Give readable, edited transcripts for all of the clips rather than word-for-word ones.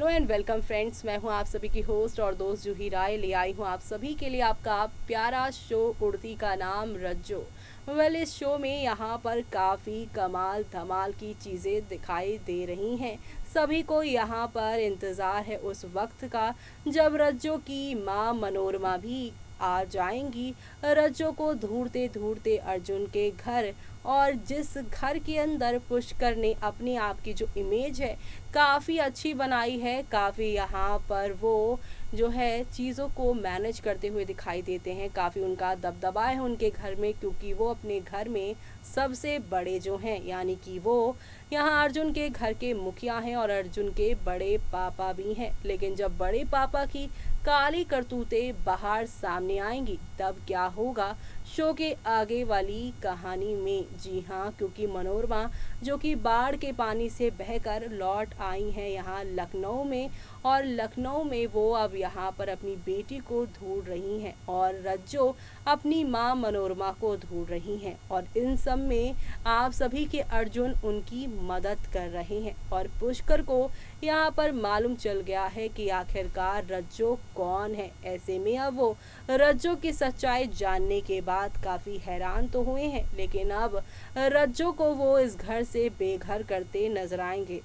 Hello and welcome friends, मैं हूं आप सभी की होस्ट और दोस्त जूही राय। ले आई हूं आप सभी के लिए आपका प्यारा शो उड़ती का नाम रज्जो। इस शो में यहाँ पर काफ़ी कमाल धमाल की चीज़ें दिखाई दे रही हैं। सभी को यहाँ पर इंतज़ार है उस वक्त का जब रज्जो की माँ मनोरमा भी आ जाएंगी रज्जो को ढूंढते ढूंढते अर्जुन के घर। और जिस घर के अंदर पुष्कर ने अपने आप की जो इमेज है काफ़ी अच्छी बनाई है, काफ़ी यहाँ पर वो जो है चीज़ों को मैनेज करते हुए दिखाई देते हैं। काफ़ी उनका दबदबा है उनके घर में, क्योंकि वो अपने घर में सबसे बड़े जो हैं, यानी कि वो यहाँ अर्जुन के घर के मुखिया हैं और अर्जुन के बड़े पापा भी हैं। लेकिन जब बड़े पापा की काली करतूतें बाहर सामने आएंगी तब क्या होगा शो के आगे वाली कहानी में। जी हाँ, क्योंकि मनोरमा जो कि बाढ़ के पानी से बहकर लौट आई हैं यहाँ लखनऊ में, और लखनऊ में वो अब यहाँ पर अपनी बेटी को ढूंढ रही हैं और रज्जो अपनी माँ मनोरमा को ढूंढ रही हैं। और इन सब में आप सभी के अर्जुन उनकी मदद कर रहे हैं। और पुष्कर को यहाँ पर मालूम चल गया है कि आखिरकार रज्जो कौन है। ऐसे में अब वो रज्जो की सच्चाई जानने के बाद काफ़ी हैरान तो हुए हैं, लेकिन अब रज्जो को वो इस घर से बेघर करते नजर आएंगे।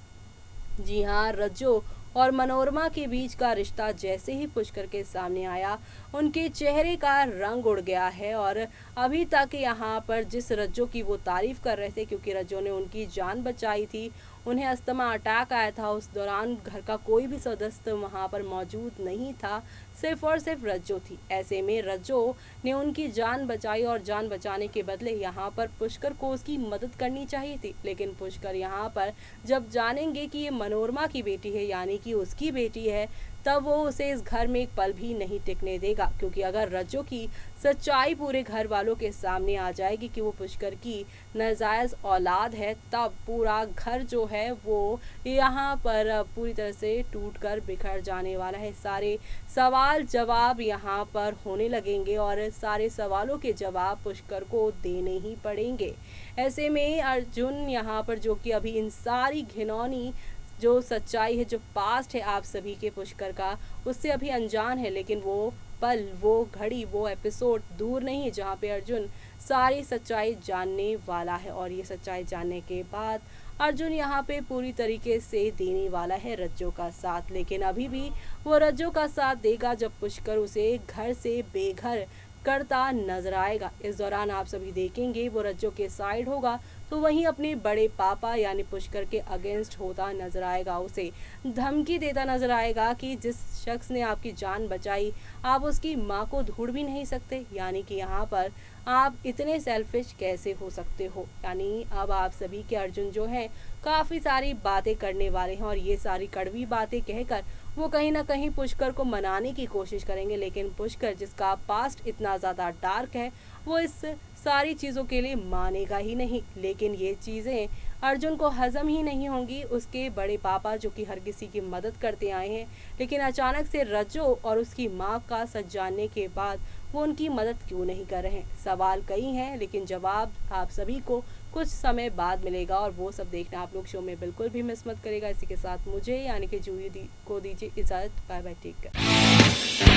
जी हाँ, रज्जो और मनोरमा के बीच का रिश्ता जैसे ही पुष्कर के सामने आया उनके चेहरे का रंग उड़ गया है। और अभी तक यहाँ पर जिस रज्जो की वो तारीफ कर रहे थे, क्योंकि रज्जो ने उनकी जान बचाई थी, उन्हें अस्थमा अटैक आया था, उस दौरान घर का कोई भी सदस्य वहाँ पर मौजूद नहीं था, सिर्फ और सिर्फ रज्जो थी। ऐसे में रज्जो ने उनकी जान बचाई और जान बचाने के बदले यहाँ पर पुष्कर को उसकी मदद करनी चाहिए थी। लेकिन पुष्कर यहाँ पर जब जानेंगे कि ये मनोरमा की बेटी है, यानी कि उसकी बेटी है, तब वो उसे इस घर में एक पल भी नहीं टिकने देगा। क्योंकि अगर रज्जो की सच्चाई पूरे घर वालों के सामने आ जाएगी कि वो पुष्कर की नाजायज औलाद है, तब पूरा घर जो है वो यहाँ पर पूरी तरह से टूट कर बिखर जाने वाला है। सारे सवाल जवाब यहाँ पर होने लगेंगे और सारे सवालों के जवाब पुष्कर को देने ही पड़ेंगे। ऐसे में अर्जुन यहाँ पर जो कि अभी इन सारी घिनौनी जो सच्चाई है, जो पास्ट है आप सभी के पुष्कर का, उससे अभी अनजान है। लेकिन वो पल, वो घड़ी, वो एपिसोड दूर नहीं है जहाँ पे अर्जुन सारी सच्चाई जानने वाला है। और ये सच्चाई जानने के बाद अर्जुन यहाँ पे पूरी तरीके से देने वाला है रज्जो का साथ। लेकिन अभी भी वो रज्जो का साथ देगा जब पुष्कर उसे घर से बेघर करता नजर आएगा। इस दौरान आप सभी देखेंगे वो रज्जो के साइड होगा तो वहीं अपने बड़े पापा यानी पुष्कर के अगेंस्ट होता नजर आएगा, उसे धमकी देता नजर आएगा कि जिस शख्स ने आपकी जान बचाई आप उसकी माँ को ढूंढ भी नहीं सकते, यानी कि यहाँ पर आप इतने सेल्फिश कैसे हो सकते हो। यानी अब आप सभी के अर्जुन जो हैं काफ़ी सारी बातें करने वाले हैं और ये सारी कड़वी बातें कहकर वो कहीं ना कहीं पुष्कर को मनाने की कोशिश करेंगे। लेकिन पुष्कर, जिसका पास्ट इतना ज़्यादा डार्क है, वो इस सारी चीज़ों के लिए मानेगा ही नहीं। लेकिन ये चीज़ें अर्जुन को हजम ही नहीं होंगी। उसके बड़े पापा जो कि हर किसी की मदद करते आए हैं, लेकिन अचानक से रज्जो और उसकी माँ का सच जानने के बाद वो उनकी मदद क्यों नहीं कर रहे हैं। सवाल कई हैं, लेकिन जवाब आप सभी को कुछ समय बाद मिलेगा और वो सब देखना आप लोग शो में बिल्कुल भी मिस मत करेगा। इसी के साथ मुझे यानी कि जूही को दीजिए इजाज़त। Bye bye, take care.